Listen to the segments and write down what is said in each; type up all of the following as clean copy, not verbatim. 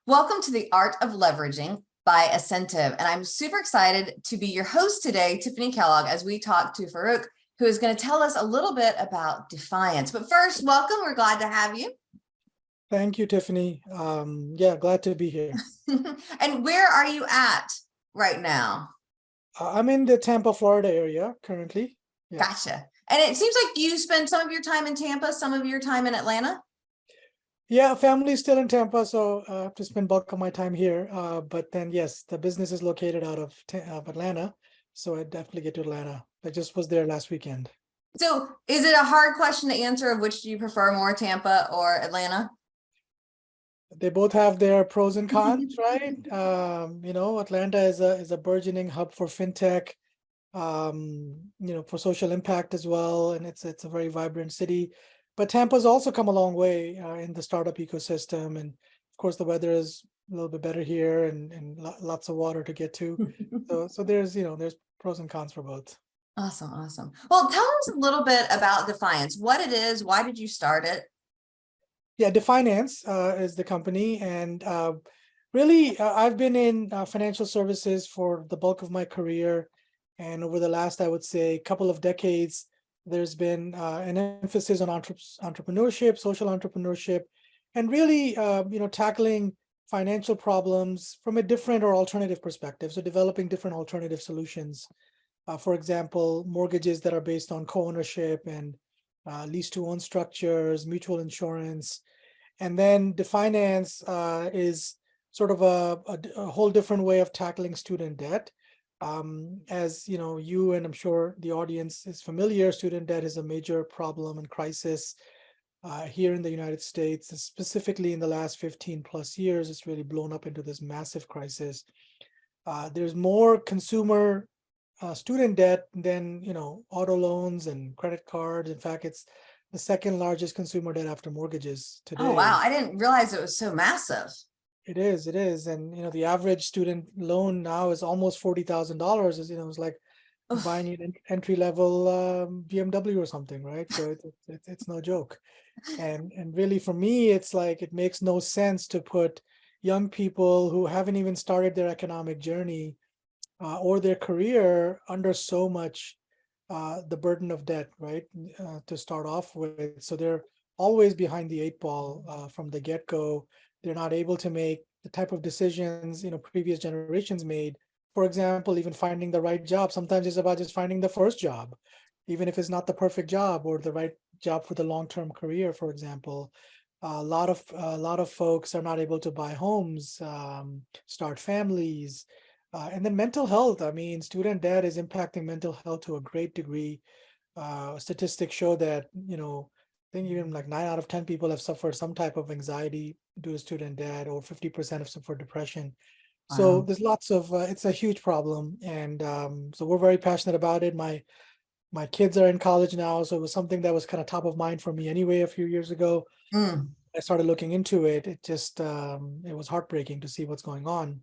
Welcome to the Art of Leveraging by Asentiv. And I'm super excited to be your host today, Tiffanie Kellog, as we talk to Farrukh, who is going to tell us a little bit about Defynance. But first, welcome. We're glad to have you. Thank you, Tiffany. Yeah, glad to be here. And where are you at right now? I'm in the Tampa, Florida area currently. Yeah. Gotcha. And it seems like you spend some of your time in Tampa, some of your time in Atlanta. Yeah, family's still in Tampa, so I have to spend bulk of my time here. But then, yes, the business is located out of Atlanta, so I definitely get to Atlanta. I just was there last weekend. So is it a hard question to answer of which do you prefer more, Tampa or Atlanta? They both have their pros and cons, right? Atlanta is a burgeoning hub for fintech, for social impact as well, and it's a very vibrant city. But Tampa's also come a long way in the startup ecosystem, and of course the weather is a little bit better here, and lots of water to get to. So there's pros and cons for both. Awesome. Well, tell us a little bit about Defynance, what it is, why did you start it? Yeah, Defynance is the company, and really I've been in financial services for the bulk of my career, and over the last, I would say, couple of decades, there's been an emphasis on entrepreneurship, social entrepreneurship, and really tackling financial problems from a different or alternative perspective. So developing different alternative solutions. For example, mortgages that are based on co-ownership and lease to own structures, mutual insurance. And then Defynance is sort of a whole different way of tackling student debt. As you and I'm sure the audience is familiar, student debt is a major problem and crisis here in the United States, specifically in the last 15 plus years. It's really blown up into this massive crisis. There's more consumer student debt than auto loans and credit cards. In fact, it's the second largest consumer debt after mortgages today. Oh wow, I didn't realize it was so massive. It is, and the average student loan now is almost $40,000. It's like buying an entry-level BMW or something, right? So it's no joke. And really for me, it's like it makes no sense to put young people who haven't even started their economic journey or their career under so much the burden of debt, right? To start off with. So they're always behind the eight ball from the get-go. They're not able to make the type of decisions previous generations made. For example, even finding the right job. Sometimes it's about just finding the first job, even if it's not the perfect job or the right job for the long-term career. For example, a lot of folks are not able to buy homes, start families, and then mental health. I mean, student debt is impacting mental health to a great degree. Statistics show that I think even like 9 out of 10 people have suffered some type of anxiety due to student debt, or 50% have suffered depression. So there's lots of, it's a huge problem. And so we're very passionate about it. My kids are in college now, so it was something that was kind of top of mind for me anyway a few years ago. I started looking into it. It just, it was heartbreaking to see what's going on.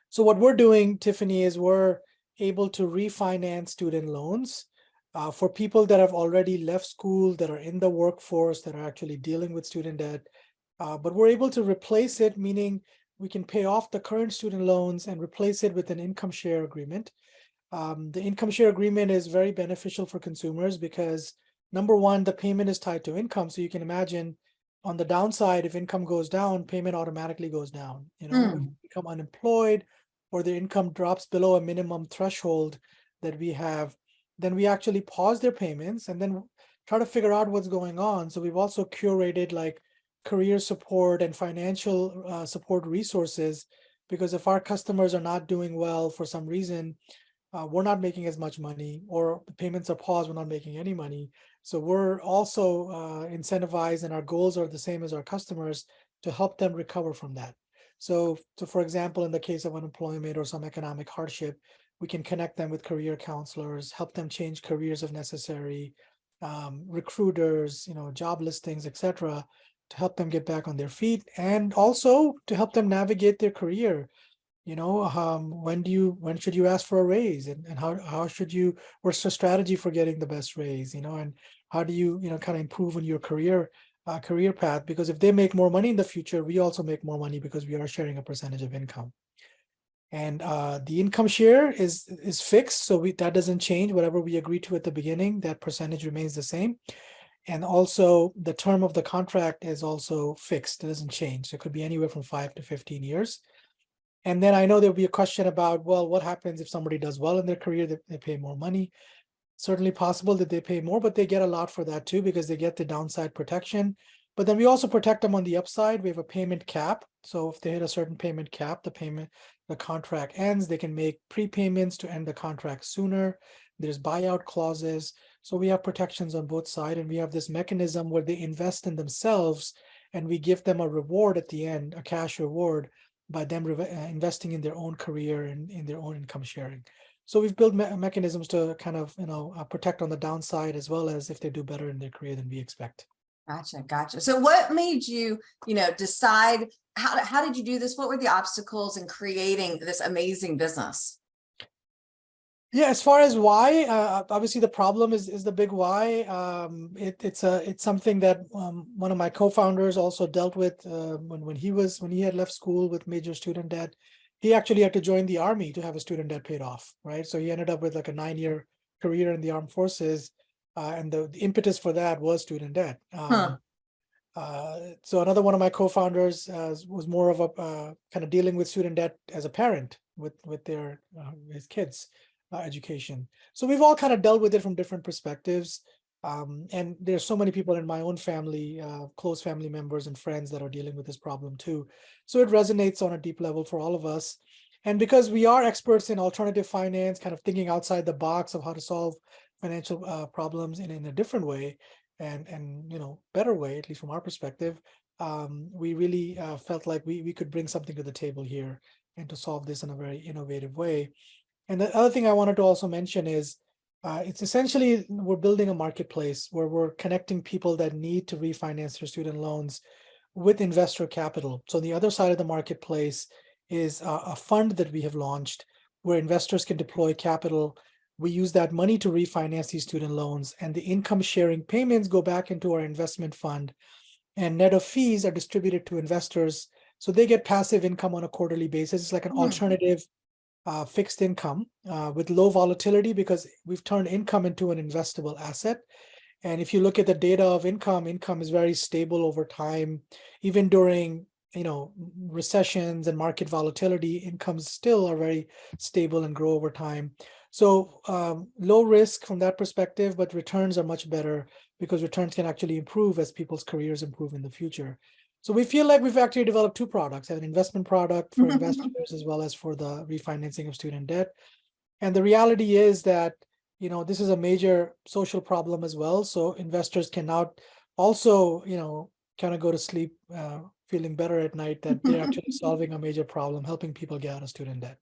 So what we're doing, Tiffany, is we're able to refinance student loans for people that have already left school, that are in the workforce, that are actually dealing with student debt. But we're able to replace it, meaning we can pay off the current student loans and replace it with an income share agreement. The income share agreement is very beneficial for consumers because, number one, the payment is tied to income. So you can imagine on the downside, if income goes down, payment automatically goes down. If you become unemployed or the income drops below a minimum threshold that we have, then we actually pause their payments and then try to figure out what's going on. So we've also curated like career support and financial support resources, because if our customers are not doing well for some reason, we're not making as much money, or the payments are paused, we're not making any money. So we're also incentivized, and our goals are the same as our customers, to help them recover from that. So for example, in the case of unemployment or some economic hardship, we can connect them with career counselors, help them change careers if necessary, recruiters, job listings, etc., to help them get back on their feet, and also to help them navigate their career. When should you ask for a raise, and how should you, what's the strategy for getting the best raise, and how do you kind of improve on your career career path, because if they make more money in the future, we also make more money because we are sharing a percentage of income. And the income share is fixed, so that doesn't change. Whatever we agreed to at the beginning, that percentage remains the same. And also the term of the contract is also fixed. It doesn't change. It could be anywhere from 5 to 15 years. And then I know there'll be a question about, well, what happens if somebody does well in their career, they pay more money? Certainly possible that they pay more, but they get a lot for that too, because they get the downside protection. But then we also protect them on the upside. We have a payment cap. So if they hit a certain payment cap, the contract ends. They can make prepayments to end the contract sooner. There's buyout clauses. So we have protections on both sides, and we have this mechanism where they invest in themselves, and we give them a reward at the end, a cash reward, by them investing in their own career and in their own income sharing. So we've built mechanisms to kind of, protect on the downside, as well as if they do better in their career than we expect. Gotcha. So what made you, decide, how did you do this? What were the obstacles in creating this amazing business? Yeah, as far as why, obviously the problem is the big why. It's something that one of my co-founders also dealt with when he had left school with major student debt. He actually had to join the army to have his student debt paid off, right? So he ended up with like a 9-year career in the armed forces, and the impetus for that was student debt. So another one of my co-founders was more of a kind of dealing with student debt as a parent with his kids' education. So we've all kind of dealt with it from different perspectives. And there's so many people in my own family, close family members and friends, that are dealing with this problem too. So it resonates on a deep level for all of us. And because we are experts in alternative finance, kind of thinking outside the box of how to solve financial problems in a different way, and better way, at least from our perspective, we really felt like we could bring something to the table here and to solve this in a very innovative way. And the other thing I wanted to also mention is it's essentially, we're building a marketplace where we're connecting people that need to refinance their student loans with investor capital. So the other side of the marketplace is a fund that we have launched where investors can deploy capital. We use that money to refinance these student loans, and the income sharing payments go back into our investment fund, and net of fees are distributed to investors. So they get passive income on a quarterly basis. It's like an alternative fixed income with low volatility, because we've turned income into an investable asset. And if you look at the data of income is very stable over time. Even during recessions and market volatility, incomes still are very stable and grow over time. So low risk from that perspective, but returns are much better because returns can actually improve as people's careers improve in the future. So we feel like we've actually developed two products: an investment product for investors as well as for the refinancing of student debt. And the reality is that this is a major social problem as well. So investors can now also kind of go to sleep feeling better at night that they're actually solving a major problem, helping people get out of student debt.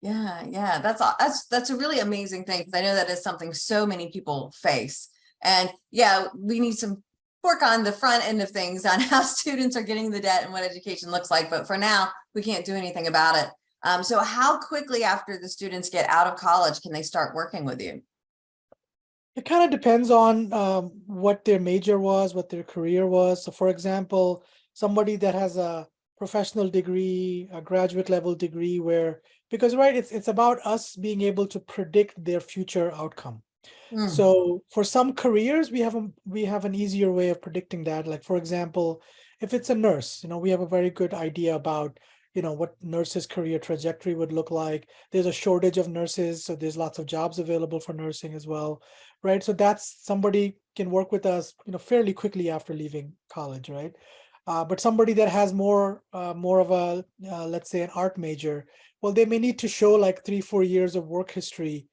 Yeah, that's a really amazing thing, because I know that is something so many people face. And yeah, we need some work on the front end of things on how students are getting the debt and what education looks like. But for now, we can't do anything about it. So how quickly after the students get out of college can they start working with you? It kind of depends on what their major was, what their career was. So for example, somebody that has a professional degree, a graduate level degree, because it's about us being able to predict their future outcome. So for some careers, we have an easier way of predicting that. Like, for example, if it's a nurse, we have a very good idea about what nurses' career trajectory would look like. There's a shortage of nurses, so there's lots of jobs available for nursing as well, right? So that's somebody can work with us fairly quickly after leaving college, right? But somebody that has more of a let's say an art major, well, they may need to show like 3-4 years of work history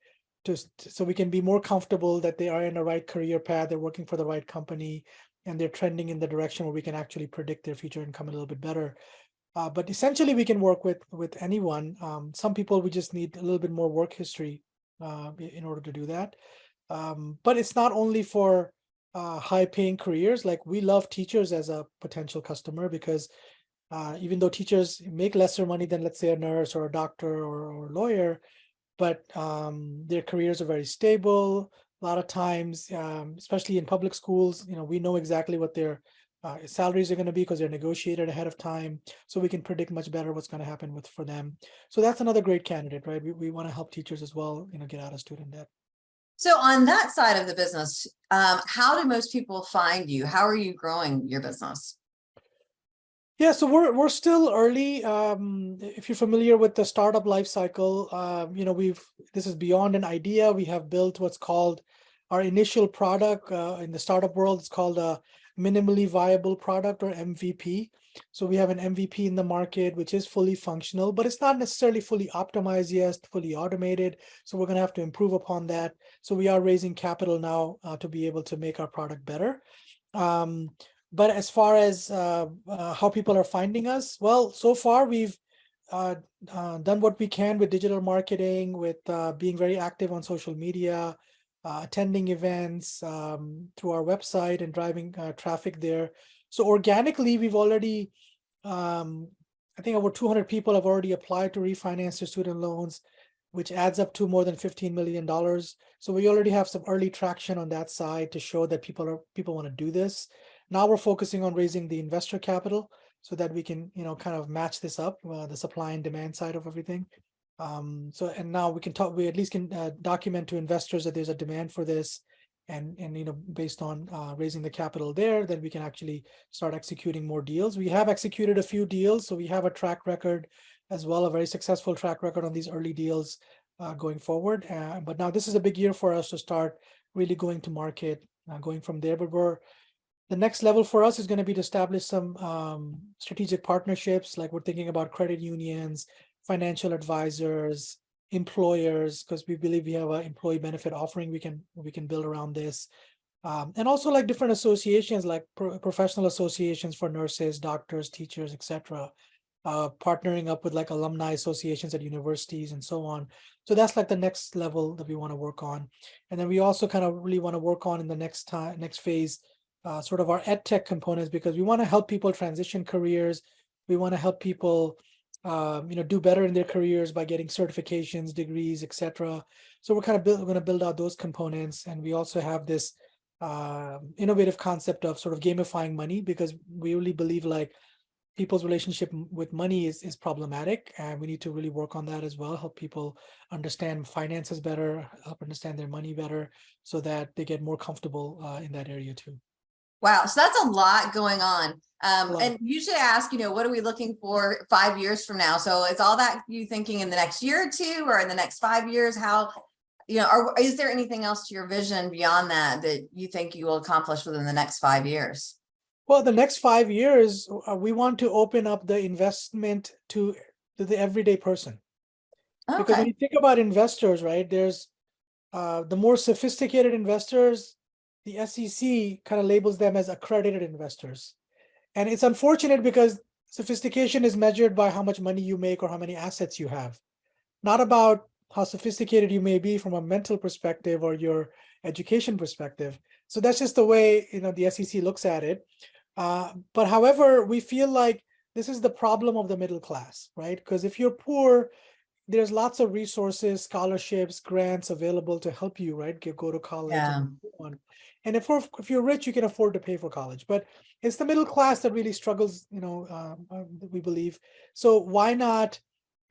so we can be more comfortable that they are in the right career path, they're working for the right company, and they're trending in the direction where we can actually predict their future income a little bit better. But essentially, we can work with anyone. Some people, we just need a little bit more work history in order to do that. But it's not only for high-paying careers. Like, we love teachers as a potential customer, because even though teachers make lesser money than, let's say, a nurse or a doctor or lawyer, but their careers are very stable. A lot of times, especially in public schools, we know exactly what their salaries are going to be, because they're negotiated ahead of time, so we can predict much better what's going to happen for them. So that's another great candidate, right? We want to help teachers as well, get out of student debt. So on that side of the business, how do most people find you? How are you growing your business? Yeah, so we're still early. If you're familiar with the startup life cycle, this is beyond an idea. We have built what's called our initial product in the startup world. It's called a minimally viable product, or MVP. So we have an MVP in the market, which is fully functional, but it's not necessarily fully optimized yet, fully automated. So we're going to have to improve upon that. So we are raising capital now to be able to make our product better. But as far as how people are finding us, well, so far we've done what we can with digital marketing, with being very active on social media, attending events through our website and driving traffic there. So organically, we've already, I think over 200 people have already applied to refinance their student loans, which adds up to more than $15 million. So we already have some early traction on that side to show that people want to do this. Now we're focusing on raising the investor capital so that we can, kind of match this up, the supply and demand side of everything. And now we at least can document to investors that there's a demand for this, and based on raising the capital there, then we can actually start executing more deals. We have executed a few deals, so we have a track record as well, a very successful track record on these early deals going forward. But now this is a big year for us to start really going to market, going from there. But the next level for us is going to be to establish some strategic partnerships. Like we're thinking about credit unions, financial advisors, employers, because we believe we have an employee benefit offering we can build around this. And also like different associations, like professional associations for nurses, doctors, teachers, etc. Partnering up with like alumni associations at universities and so on. So that's like the next level that we want to work on. And then we also kind of really want to work on in the next phase, sort of our ed tech components, because we want to help people transition careers. We want to help people, do better in their careers by getting certifications, degrees, etc. So we're kind of going to build out those components. And we also have this innovative concept of sort of gamifying money, because we really believe like people's relationship with money is problematic, and we need to really work on that as well, help people understand finances better, help understand their money better, so that they get more comfortable in that area too. Wow, so that's a lot going on. And usually I ask, what are we looking for 5 years from now? So it's all that you thinking in the next year or two, or in the next 5 years, how, or is there anything else to your vision beyond that you think you will accomplish within the next 5 years? Well, the next 5 years, we want to open up the investment to the everyday person. Okay. Because when you think about investors, right, there's the more sophisticated investors, the SEC kind of labels them as accredited investors. And it's unfortunate because sophistication is measured by how much money you make or how many assets you have, not about how sophisticated you may be from a mental perspective or your education perspective. So that's just the way, the SEC looks at it. But however, we feel like this is the problem of the middle class, right? Because if you're poor, there's lots of resources, scholarships, grants available to help you, right? Go to college. Yeah. And if you're rich, you can afford to pay for college. But it's the middle class that really struggles, we believe. So why not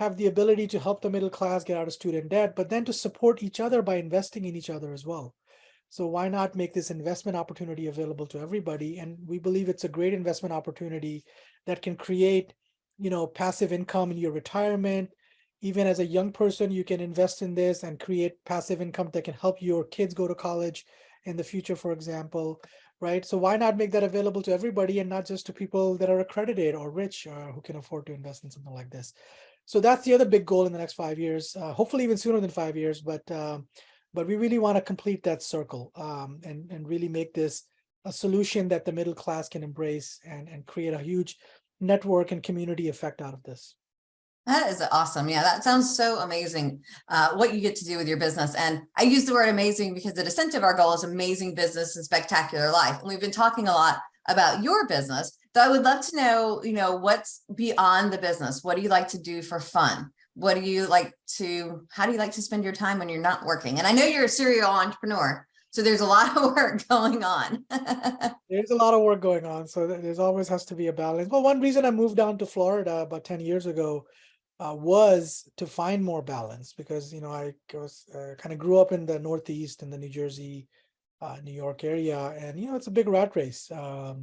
have the ability to help the middle class get out of student debt, but then to support each other by investing in each other as well? So why not make this investment opportunity available to everybody? And we believe it's a great investment opportunity that can create, passive income in your retirement. Even as a young person, you can invest in this and create passive income that can help your kids go to college in the future, for example, right? So why not make that available to everybody and not just to people that are accredited or rich who can afford to invest in something like this? So that's the other big goal in the next 5 years, hopefully even sooner than 5 years, but we really want to complete that circle and really make this a solution that the middle class can embrace and create a huge network and community effect out of this. That is awesome. Yeah, that sounds so amazing, what you get to do with your business. And I use the word amazing because at Asentiv, our goal is amazing business and spectacular life. And we've been talking a lot about your business. So I would love to know, what's beyond the business. What do you like to do for fun? How do you like to spend your time when you're not working? And I know you're a serial entrepreneur. So there's a lot of work going on. There's a lot of work going on, so there's always has to be a balance. Well, one reason I moved down to Florida about 10 years ago was to find more balance because, I was kind of grew up in the Northeast in the New Jersey, New York area, and it's a big rat race up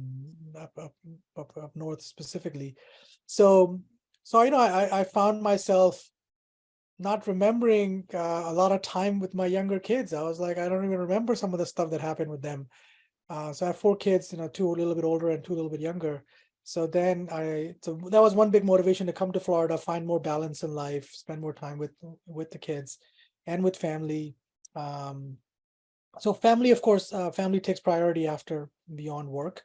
north specifically. So I found myself not remembering a lot of time with my younger kids. I was like, I don't even remember some of the stuff that happened with them. So I have 4 kids, two a little bit older and 2 a little bit younger. So that was one big motivation to come to Florida, find more balance in life, spend more time with the kids and with family. So family, of course, family takes priority after beyond work.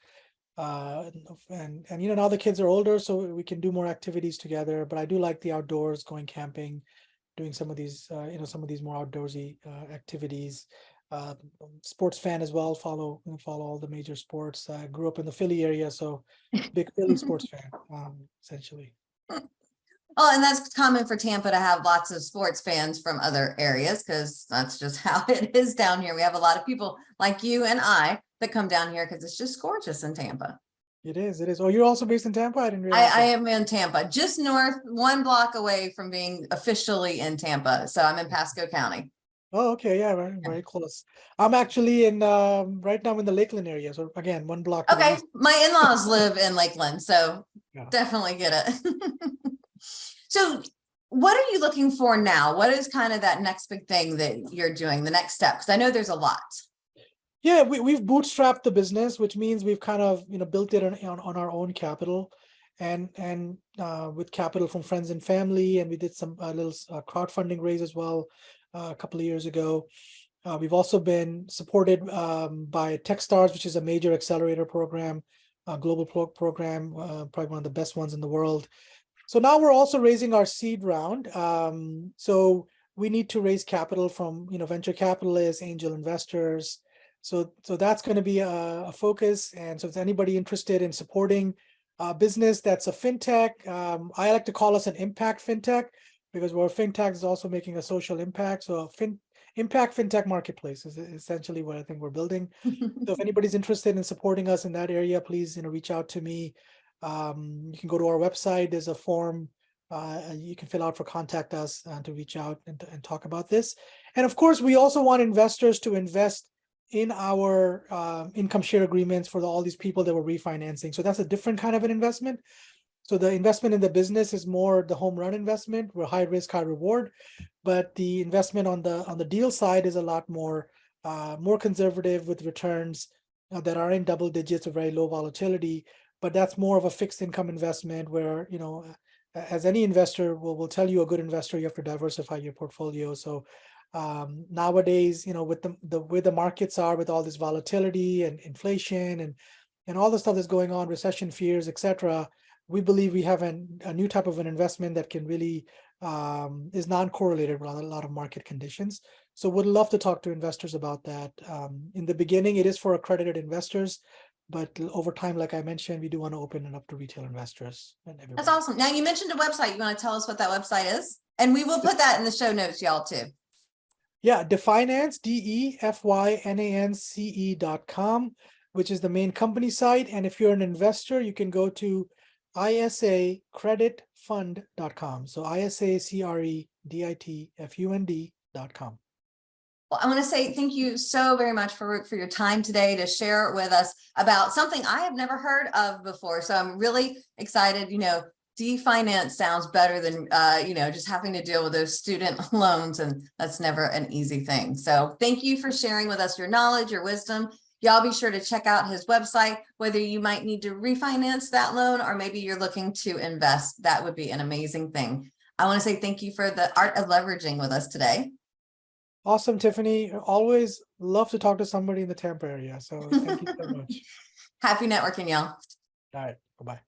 And now the kids are older, so we can do more activities together. But I do like the outdoors, going camping, doing some of these more outdoorsy activities. Sports fan as well. Follow all the major sports. I grew up in the Philly area, so big Philly sports fan, essentially. Oh, and that's common for Tampa to have lots of sports fans from other areas because that's just how it is down here. We have a lot of people like you and I that come down here because it's just gorgeous in Tampa. It is. Oh, you're also based in Tampa? I didn't realize I am in Tampa, just north, 1 block away from being officially in Tampa. So I'm in Pasco County. Oh, okay. Yeah, very close. I'm actually in right now in the Lakeland area. So again, 1 block to the Okay, east. my in-laws live in Lakeland, so Yeah. definitely get it. So what are you looking for now? What is kind of that next big thing that you're doing, the next step? Because I know there's a lot. Yeah, we've bootstrapped the business, which means we've kind of built it on our own capital, and with capital from friends and family, and we did some little crowdfunding raise as well a couple of years ago. We've also been supported by TechStars, which is a major accelerator program, a global program, probably one of the best ones in the world. So now we're also raising our seed round. So we need to raise capital from venture capitalists, angel investors. So that's going to be a focus. And so if anybody interested in supporting a business that's a fintech, I like to call us an impact fintech because we're a fintech is also making a social impact. So impact fintech marketplace is essentially what I think we're building. So if anybody's interested in supporting us in that area, please reach out to me. You can go to our website. There's a form you can fill out for contact us to reach out and talk about this. And of course, we also want investors to invest in our income share agreements for all these people that we're refinancing. So that's a different kind of an investment. So the investment in the business is more the home run investment. We're high risk, high reward, but the investment on the deal side is a lot more conservative with returns that are in double digits or very low volatility. But that's more of a fixed income investment where as any investor will tell you, a good investor, you have to diversify your portfolio. So nowadays, with the way the markets are, with all this volatility and inflation and all the stuff that's going on, recession fears, etc., we believe we have a new type of an investment that can really is non-correlated with a lot of market conditions. So would love to talk to investors about that. In the beginning, it is for accredited investors, but over time, like I mentioned, we do want to open it up to retail investors and everybody. That's awesome. Now you mentioned a website. You want to tell us what that website is? And we will put that in the show notes, y'all, too. Yeah, Defynance, DEFYNANCE.com, which is the main company site. And if you're an investor, you can go to isacreditfund.com. So ISACREDITFUND.com. Well, I want to say thank you so very much, Farrukh, for your time today to share with us about something I have never heard of before. So I'm really excited. Defynance sounds better than, just having to deal with those student loans, and that's never an easy thing. So thank you for sharing with us your knowledge, your wisdom. Y'all be sure to check out his website, whether you might need to refinance that loan or maybe you're looking to invest. That would be an amazing thing. I want to say thank you for the art of leveraging with us today. Awesome, Tiffany. Always love to talk to somebody in the Tampa area. So thank you so much. Happy networking, y'all. All right. Bye-bye.